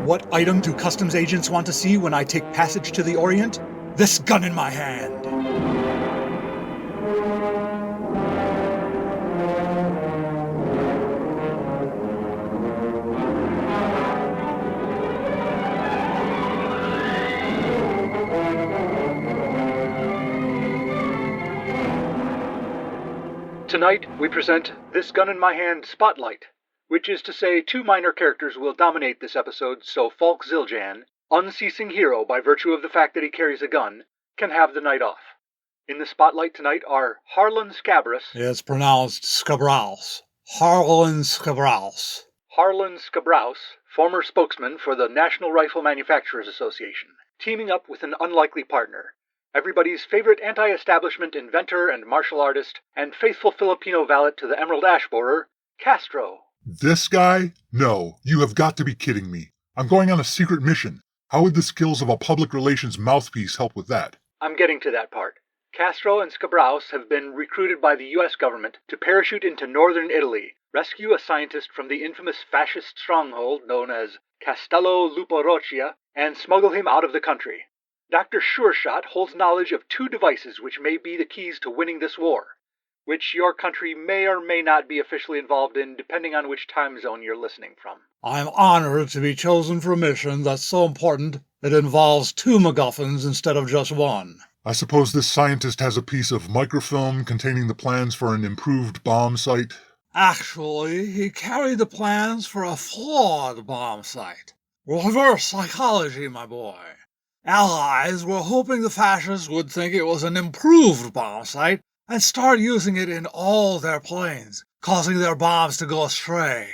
What item do customs agents want to see when I take passage to the Orient? This gun in my hand. Tonight, we present This Gun in My Hand Spotlight, which is to say 2 minor characters will dominate this episode so Falk Zildjian, unceasing hero by virtue of the fact that he carries a gun, can have the night off. In the spotlight tonight are Harlan Scabras. It's pronounced Scabraus. Harlan Scabraus. Harlan Scabraus, former spokesman for the National Rifle Manufacturers Association, teaming up with an unlikely partner. Everybody's favorite anti-establishment inventor and martial artist, and faithful Filipino valet to the Emerald Ash Borer, Castro. This guy? No, you have got to be kidding me. I'm going on a secret mission. How would the skills of a public relations mouthpiece help with that? I'm getting to that part. Castro and Scabraus have been recruited by the U.S. government to parachute into northern Italy, rescue a scientist from the infamous fascist stronghold known as Castello, Lupo, roccia, and smuggle him out of the country. Dr. Sureshot holds knowledge of 2 devices which may be the keys to winning this war, which your country may or may not be officially involved in, depending on which time zone you're listening from. I'm honored to be chosen for a mission that's so important it involves 2 MacGuffins instead of just 1. I suppose this scientist has a piece of microfilm containing the plans for an improved bomb site? Actually, he carried the plans for a flawed bomb site. Reverse psychology, my boy. Allies were hoping the fascists would think it was an improved bomb site and start using it in all their planes, causing their bombs to go astray.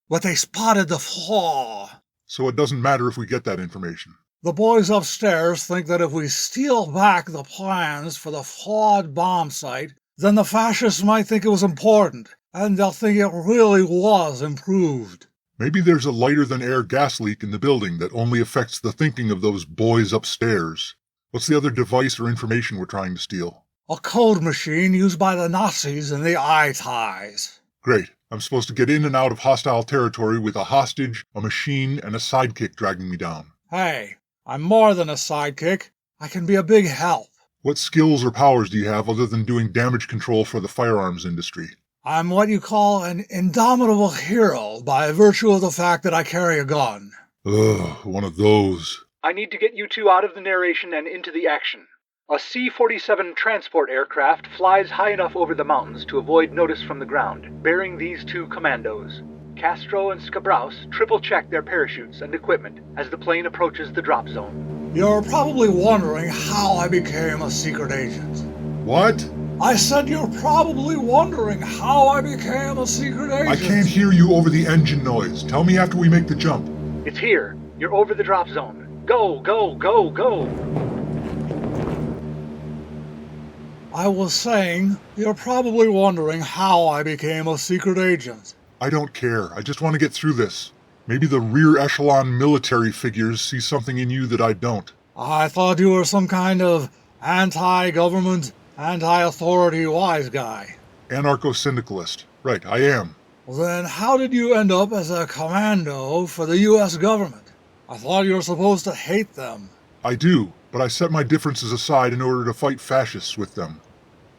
But they spotted the flaw. So it doesn't matter if we get that information. The boys upstairs think that if we steal back the plans for the flawed bomb site, then the fascists might think it was important, and they'll think it really was improved. Maybe there's a lighter-than-air gas leak in the building that only affects the thinking of those boys upstairs. What's the other device or information we're trying to steal? A code machine used by the Nazis in the eye ties. Great. I'm supposed to get in and out of hostile territory with a hostage, a machine, and a sidekick dragging me down. Hey, I'm more than a sidekick. I can be a big help. What skills or powers do you have other than doing damage control for the firearms industry? I'm what you call an indomitable hero by virtue of the fact that I carry a gun. Ugh, one of those. I need to get you 2 out of the narration and into the action. A C-47 transport aircraft flies high enough over the mountains to avoid notice from the ground, bearing these 2 commandos. Castro and Scabraus triple-check their parachutes and equipment as the plane approaches the drop zone. You're probably wondering how I became a secret agent. What? I said you're probably wondering how I became a secret agent. I can't hear you over the engine noise. Tell me after we make the jump. It's here. You're over the drop zone. Go, go, go, go. I was saying, you're probably wondering how I became a secret agent. I don't care. I just want to get through this. Maybe the rear echelon military figures see something in you that I don't. I thought you were some kind of anti-government, anti-authority wise guy. Anarcho-syndicalist. Right, I am. Then how did you end up as a commando for the U.S. government? I thought you were supposed to hate them. I do, but I set my differences aside in order to fight fascists with them.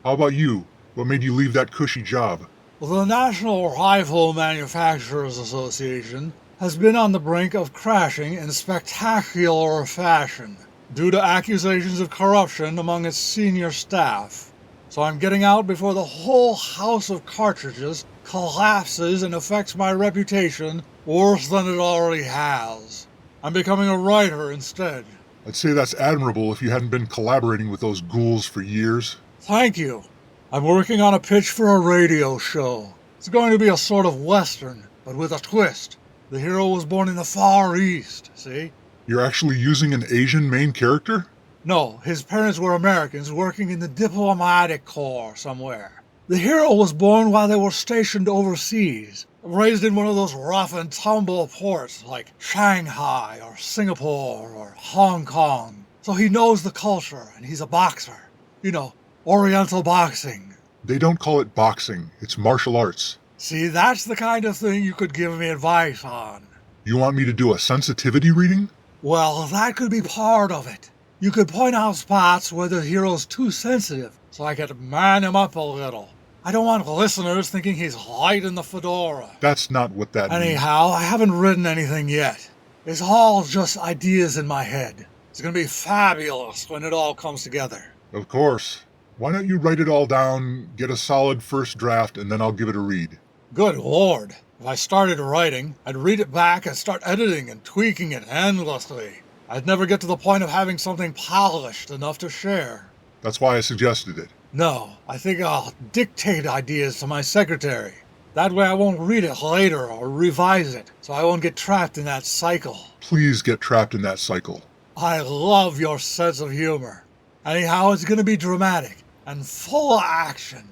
How about you? What made you leave that cushy job? The National Rifle Manufacturers Association has been on the brink of crashing in spectacular fashion due to accusations of corruption among its senior staff. So I'm getting out before the whole house of cartridges collapses and affects my reputation worse than it already has. I'm becoming a writer instead. I'd say that's admirable if you hadn't been collaborating with those ghouls for years. Thank you. I'm working on a pitch for a radio show. It's going to be a sort of western, but with a twist. The hero was born in the Far East, see? You're actually using an Asian main character? No, his parents were Americans working in the diplomatic corps somewhere. The hero was born while they were stationed overseas, raised in one of those rough and tumble ports like Shanghai or Singapore or Hong Kong. So he knows the culture and he's a boxer. You know, Oriental boxing. They don't call it boxing. It's martial arts. See, that's the kind of thing you could give me advice on. You want me to do a sensitivity reading? Well, that could be part of it. You could point out spots where the hero's too sensitive, so I could man him up a little. I don't want listeners thinking he's light in the fedora. That's not what that means. Anyhow, I haven't written anything yet. It's all just ideas in my head. It's going to be fabulous when it all comes together. Of course. Why don't you write it all down, get a solid first draft, and then I'll give it a read. Good Lord. If I started writing, I'd read it back and start editing and tweaking it endlessly. I'd never get to the point of having something polished enough to share. That's why I suggested it. No, I think I'll dictate ideas to my secretary. That way I won't read it later or revise it, so I won't get trapped in that cycle. Please get trapped in that cycle. I love your sense of humor. Anyhow, it's going to be dramatic and full of action.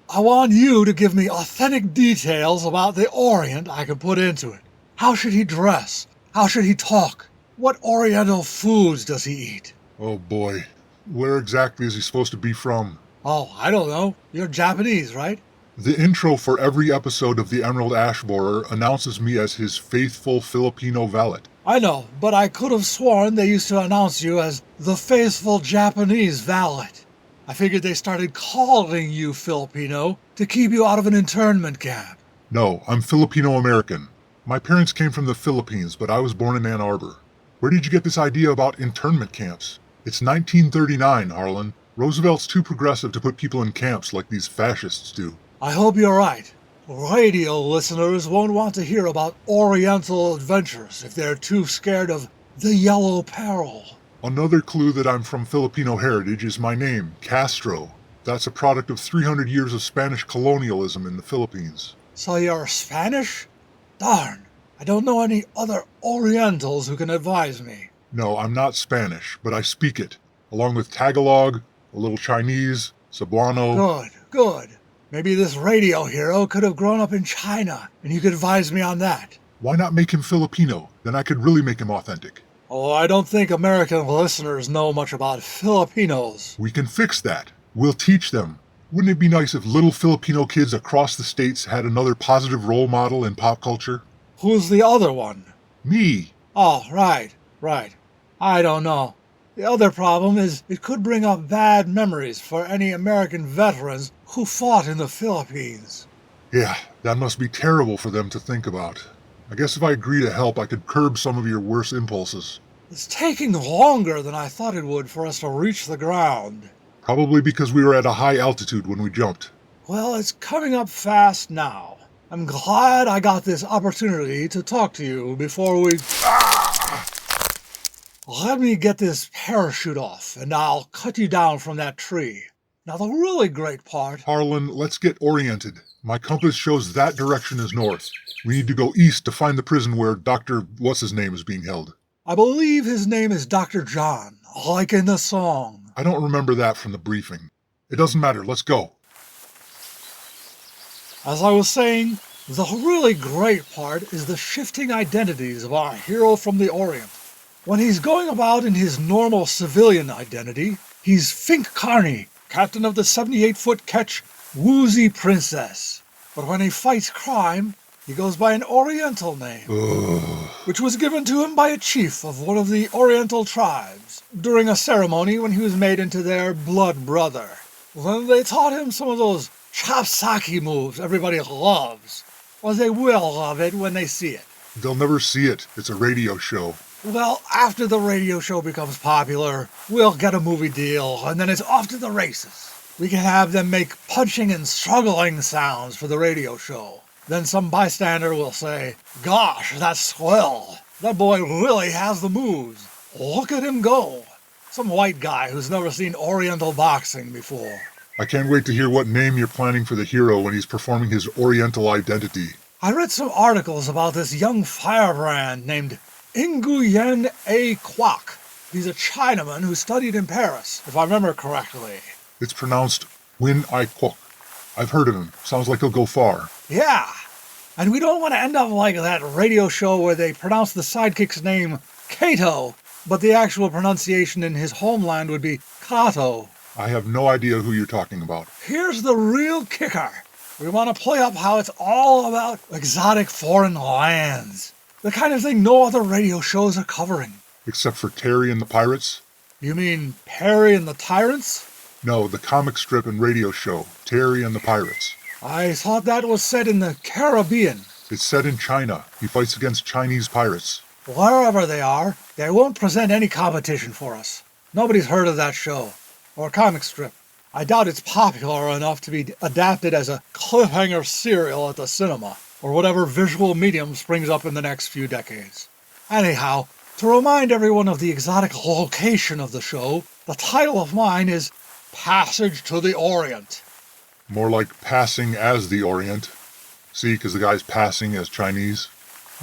I want you to give me authentic details about the Orient I can put into it. How should he dress? How should he talk? What Oriental foods does he eat? Oh boy. Where exactly is he supposed to be from? Oh, I don't know. You're Japanese, right? The intro for every episode of The Emerald Ash Borer announces me as his faithful Filipino valet. I know, but I could have sworn they used to announce you as the faithful Japanese valet. I figured they started calling you Filipino to keep you out of an internment camp. No, I'm Filipino-American. My parents came from the Philippines, but I was born in Ann Arbor. Where did you get this idea about internment camps? It's 1939, Harlan. Roosevelt's too progressive to put people in camps like these fascists do. I hope you're right. Radio listeners won't want to hear about Oriental adventures if they're too scared of the Yellow Peril. Another clue that I'm from Filipino heritage is my name, Castro. That's a product of 300 years of Spanish colonialism in the Philippines. So you're Spanish? Darn, I don't know any other Orientals who can advise me. No, I'm not Spanish, but I speak it, along with Tagalog, a little Chinese, Cebuano. Good. Maybe this radio hero could have grown up in China, and you could advise me on that. Why not make him Filipino? Then I could really make him authentic. Oh, I don't think American listeners know much about Filipinos. We can fix that. We'll teach them. Wouldn't it be nice if little Filipino kids across the states had another positive role model in pop culture? Who's the other one? Me. Oh, right. I don't know. The other problem is it could bring up bad memories for any American veterans who fought in the Philippines. Yeah, that must be terrible for them to think about. I guess if I agree to help, I could curb some of your worst impulses. It's taking longer than I thought it would for us to reach the ground. Probably because we were at a high altitude when we jumped. Well, it's coming up fast now. I'm glad I got this opportunity to talk to you before we... Let me get this parachute off, and I'll cut you down from that tree. Now, the really great part... Harlan, let's get oriented. My compass shows that direction is north. We need to go east to find the prison where Dr. What's-His-Name is being held. I believe his name is Dr. John, like in the song. I don't remember that from the briefing. It doesn't matter. Let's go. As I was saying, the really great part is the shifting identities of our hero from the Orient. When he's going about in his normal civilian identity, he's Fink Carney, captain of the 78-foot catch Woozy Princess. But when he fights crime, he goes by an Oriental name, which was given to him by a chief of one of the Oriental tribes during a ceremony when he was made into their blood brother. Then they taught him some of those chopsaki moves everybody loves. Well, they will love it when they see it. They'll never see it. It's a radio show. Well, after the radio show becomes popular, we'll get a movie deal, and then it's off to the races. We can have them make punching and struggling sounds for the radio show. Then some bystander will say, "Gosh, that's swell. That boy really has the moves. Look at him go." Some white guy who's never seen Oriental boxing before. I can't wait to hear what name you're planning for the hero when he's performing his Oriental identity. I read some articles about this young firebrand named Nguyen A. Kwok. He's a Chinaman who studied in Paris, if I remember correctly. It's pronounced Nguyễn Ái Quốc. I've heard of him. Sounds like he'll go far. Yeah, and we don't want to end up like that radio show where they pronounce the sidekick's name Kato, but the actual pronunciation in his homeland would be Kato. I have no idea who you're talking about. Here's the real kicker. We want to play up how it's all about exotic foreign lands. The kind of thing no other radio shows are covering. Except for Terry and the Pirates? You mean Perry and the Tyrants? No, the comic strip and radio show, Terry and the Pirates. I thought that was set in the Caribbean. It's set in China. He fights against Chinese pirates. Wherever they are, they won't present any competition for us. Nobody's heard of that show, or comic strip. I doubt it's popular enough to be adapted as a cliffhanger serial at the cinema, or whatever visual medium springs up in the next few decades. Anyhow, to remind everyone of the exotic location of the show, the title of mine is Passage to the Orient. More like Passing as the Orient. See, because the guy's passing as Chinese.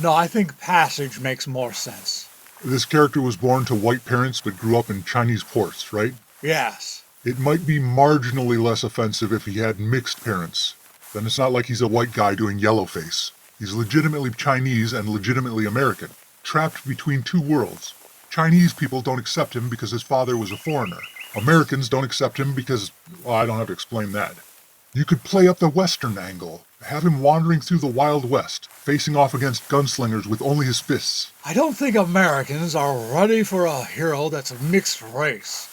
No, I think Passage makes more sense. This character was born to white parents but grew up in Chinese ports, right? Yes. It might be marginally less offensive if he had mixed parents. Then it's not like he's a white guy doing yellowface. He's legitimately Chinese and legitimately American, trapped between two worlds. Chinese people don't accept him because his father was a foreigner. Americans don't accept him because, well, I don't have to explain that. You could play up the Western angle. Have him wandering through the Wild West, facing off against gunslingers with only his fists. I don't think Americans are ready for a hero that's a mixed race.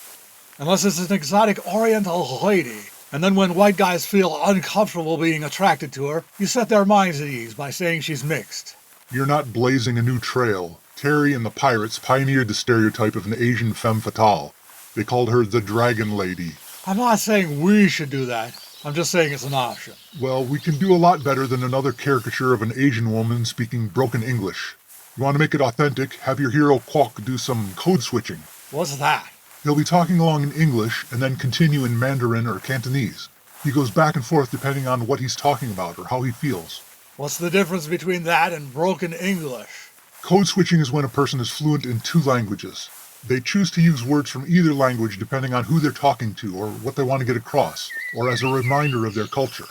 Unless it's an exotic Oriental lady. And then when white guys feel uncomfortable being attracted to her, you set their minds at ease by saying she's mixed. You're not blazing a new trail. Terry and the Pirates pioneered the stereotype of an Asian femme fatale. They called her the Dragon Lady. I'm not saying we should do that. I'm just saying it's an option. Well, we can do a lot better than another caricature of an Asian woman speaking broken English. You want to make it authentic, have your hero Kwok do some code switching. What's that? He'll be talking along in English and then continue in Mandarin or Cantonese. He goes back and forth depending on what he's talking about or how he feels. What's the difference between that and broken English? Code switching is when a person is fluent in two languages. They choose to use words from either language depending on who they're talking to or what they want to get across, or as a reminder of their culture.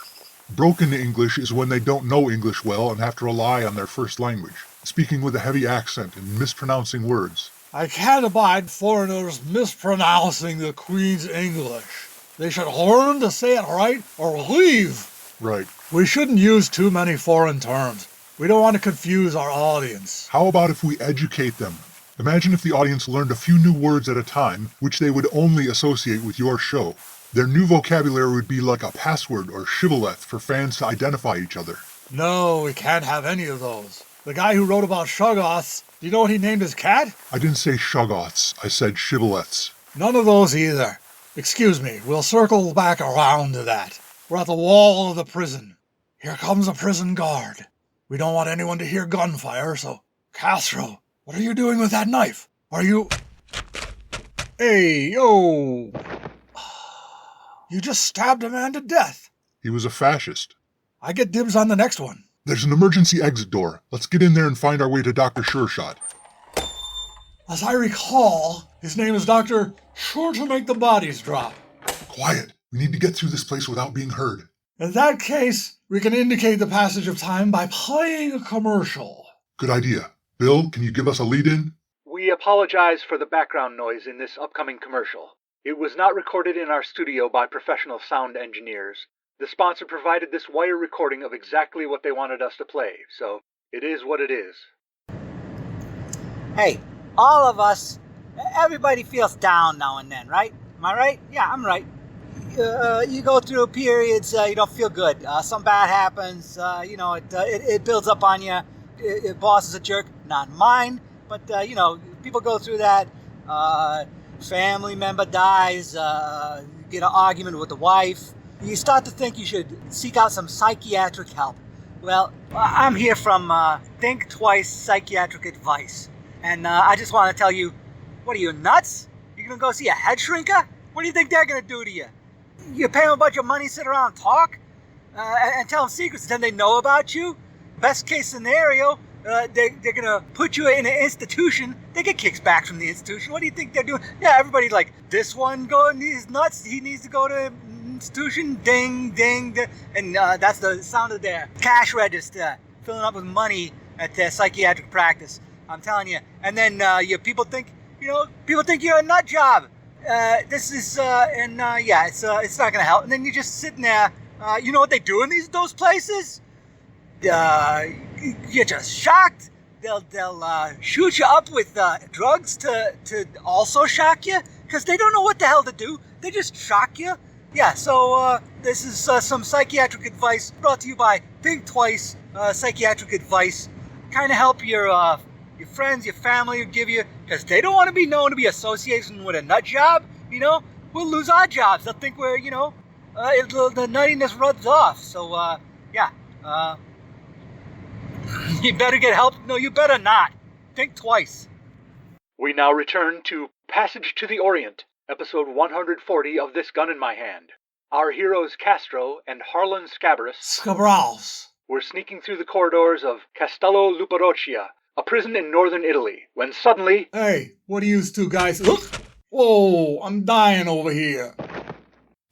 Broken English is when they don't know English well and have to rely on their first language, speaking with a heavy accent and mispronouncing words. I can't abide foreigners mispronouncing the Queen's English. They should learn to say it right or leave. Right. We shouldn't use too many foreign terms. We don't want to confuse our audience. How about if we educate them? Imagine if the audience learned a few new words at a time, which they would only associate with your show. Their new vocabulary would be like a password or shibboleth for fans to identify each other. No, we can't have any of those. The guy who wrote about shoggoths, do you know what he named his cat? I didn't say shoggoths, I said shibboleths. None of those either. Excuse me, we'll circle back around to that. We're at the wall of the prison. Here comes a prison guard. We don't want anyone to hear gunfire, so... Castro, what are you doing with that knife? Are you... Hey, yo! You just stabbed a man to death. He was a fascist. I get dibs on the next one. There's an emergency exit door. Let's get in there and find our way to Dr. Sure-Shot. As I recall, his name is Dr. Sure to Make the Bodies Drop. Quiet. We need to get through this place without being heard. In that case, we can indicate the passage of time by playing a commercial. Good idea. Bill, can you give us a lead-in? We apologize for the background noise in this upcoming commercial. It was not recorded in our studio by professional sound engineers. The sponsor provided this wire recording of exactly what they wanted us to play, so it is what it is. Hey, all of us, everybody feels down now and then, right? Am I right? Yeah, I'm right. You go through periods you don't feel good. Some bad happens, it builds up on you. Boss is a jerk, not mine, but, people go through that. Family member dies, get an argument with the wife. You start to think you should seek out some psychiatric help. Well, I'm here from Think Twice Psychiatric Advice. And I just want to tell you, what are you, nuts? You're going to go see a head shrinker? What do you think they're going to do to you? You pay them a bunch of money, sit around and talk, and tell them secrets, then they know about you? Best case scenario, they're going to put you in an institution. They get kicks back from the institution. What do you think they're doing? Yeah, everybody's like, this one he's nuts. He needs to go to institution. Ding, ding, ding. And that's the sound of their cash register filling up with money at their psychiatric practice. I'm telling you. And then people think you're a nut job. It's not going to help. And then you're just sitting there. You know what they do in those places? You're just shocked. they'll shoot you up with drugs to also shock you, because they don't know what the hell to do. They just shock you. Yeah, so this is some psychiatric advice brought to you by Think Twice Psychiatric Advice. Kind of help your friends, your family give you, because they don't want to be known to be associated with a nut job. You know, we'll lose our jobs. They'll think we're, the nuttiness rubs off. So, you better get help. No, you better not. Think twice. We now return to Passage to the Orient, episode 140 of This Gun in My Hand. Our heroes Castro and Harlan Scabrous were sneaking through the corridors of Castello Lupo, a prison in northern Italy, when suddenly... Hey, what are you two guys... Whoa, I'm dying over here.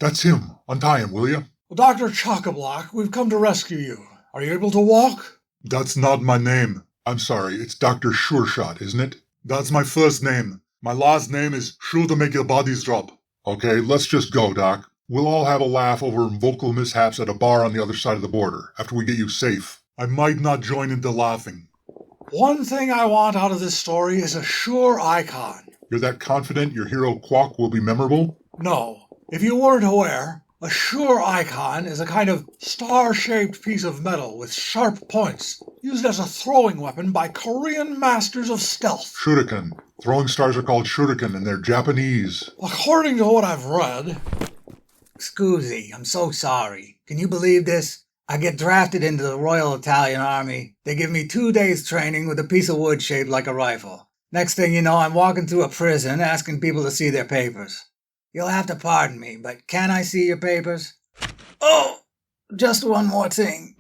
That's him. Untie him, will you? Well, Dr. Chock-a-Block, we've come to rescue you. Are you able to walk? That's not my name. I'm sorry, it's Dr. Sure Shot, isn't it? That's my first name. My last name is sure to make your bodies drop. Okay, let's just go, Doc. We'll all have a laugh over vocal mishaps at a bar on the other side of the border, after we get you safe. I might not join into laughing. One thing I want out of this story is a sure icon. You're that confident your hero Quack will be memorable? No. If you weren't aware, a sure icon is a kind of star-shaped piece of metal with sharp points, used as a throwing weapon by Korean masters of stealth. Shuriken. Throwing stars are called shuriken, and they're Japanese. According to what I've read... Scusi, I'm so sorry. Can you believe this? I get drafted into the Royal Italian Army. They give me 2 days training with a piece of wood shaped like a rifle. Next thing you know, I'm walking through a prison asking people to see their papers. You'll have to pardon me, but can I see your papers? Oh, just one more thing.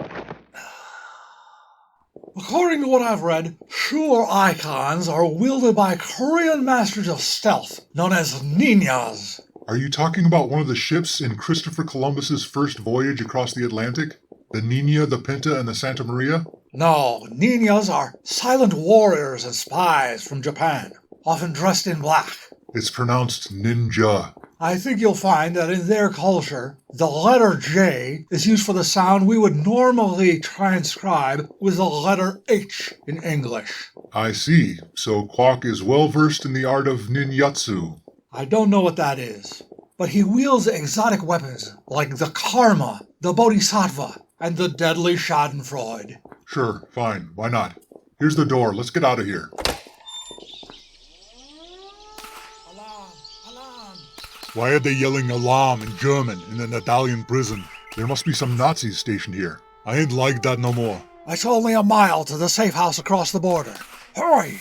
According to what I've read, sure icons are wielded by Korean masters of stealth, known as ninjas. Are you talking about one of the ships in Christopher Columbus's first voyage across the Atlantic? The Nina, the Pinta, and the Santa Maria? No, ninjas are silent warriors and spies from Japan, often dressed in black. It's pronounced ninja. I think you'll find that in their culture, the letter J is used for the sound we would normally transcribe with the letter H in English. I see. So Quack is well versed in the art of ninjutsu. I don't know what that is, but he wields exotic weapons like the Karma, the Bodhisattva, and the deadly Schadenfreude. Sure, fine. Why not? Here's the door. Let's get out of here. Alarm! Alarm! Why are they yelling alarm in German in an Italian prison? There must be some Nazis stationed here. I ain't like that no more. It's only a mile to the safe house across the border. Hurry!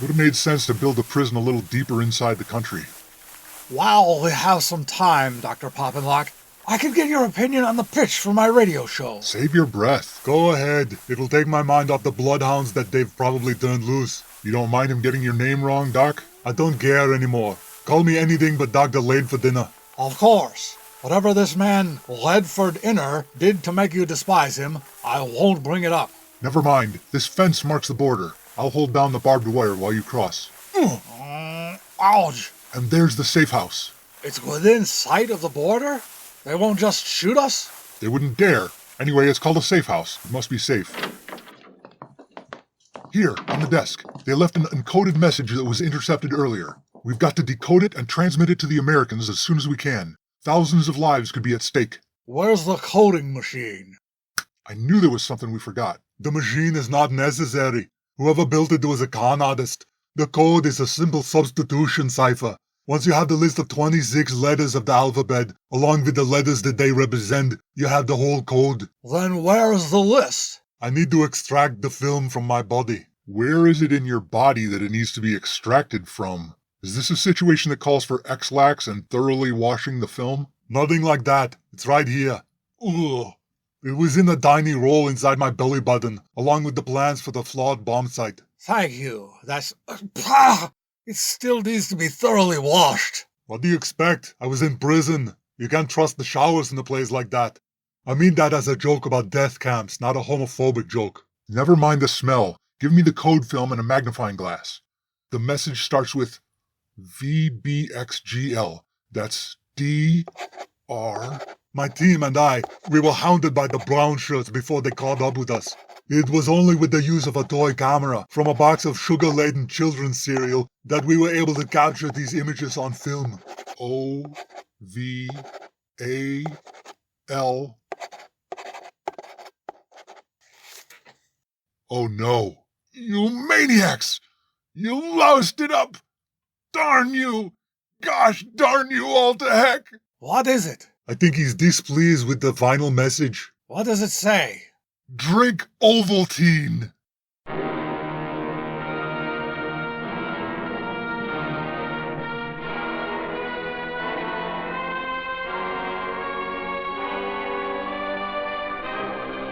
Would have made sense to build a prison a little deeper inside the country. While we have some time, Dr. Poppinlock, I could get your opinion on the pitch for my radio show. Save your breath. Go ahead. It'll take my mind off the bloodhounds that they've probably turned loose. You don't mind him getting your name wrong, Doc? I don't care anymore. Call me anything but Dr. Laid for dinner. Of course. Whatever this man, Ledford Inner, did to make you despise him, I won't bring it up. Never mind. This fence marks the border. I'll hold down the barbed wire while you cross. Ouch! And there's the safe house. It's within sight of the border? They won't just shoot us? They wouldn't dare. Anyway, it's called a safe house. It must be safe. Here, on the desk. They left an encoded message that was intercepted earlier. We've got to decode it and transmit it to the Americans as soon as we can. Thousands of lives could be at stake. Where's the coding machine? I knew there was something we forgot. The machine is not necessary. Whoever built it was a con artist. The code is a simple substitution cipher. Once you have the list of 26 letters of the alphabet, along with the letters that they represent, you have the whole code. Then where's the list? I need to extract the film from my body. Where is it in your body that it needs to be extracted from? Is this a situation that calls for X-lax and thoroughly washing the film? Nothing like that. It's right here. Ugh. It was in a tiny roll inside my belly button, along with the plans for the flawed bomb site. Thank you. That's... It still needs to be thoroughly washed. What do you expect? I was in prison. You can't trust the showers in a place like that. I mean that as a joke about death camps, not a homophobic joke. Never mind the smell. Give me the code film and a magnifying glass. The message starts with VBXGL. That's DR... My team and I, we were hounded by the brown shirts before they caught up with us. It was only with the use of a toy camera from a box of sugar-laden children's cereal that we were able to capture these images on film. O-V-A-L. Oh no. You maniacs! You loused it up! Darn you! Gosh darn you all to heck! What is it? I think he's displeased with the final message. What does it say? Drink Ovaltine!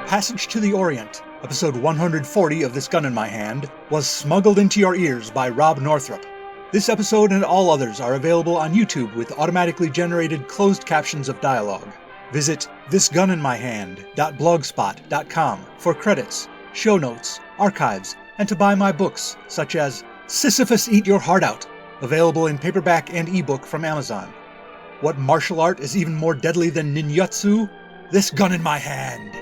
Passage to the Orient, episode 140 of This Gun in My Hand, was smuggled into your ears by Rob Northrop. This episode and all others are available on YouTube with automatically generated closed captions of dialogue. Visit thisguninmyhand.blogspot.com for credits, show notes, archives, and to buy my books, such as Sisyphus Eat Your Heart Out, available in paperback and ebook from Amazon. What martial art is even more deadly than ninjutsu? This Gun in My Hand.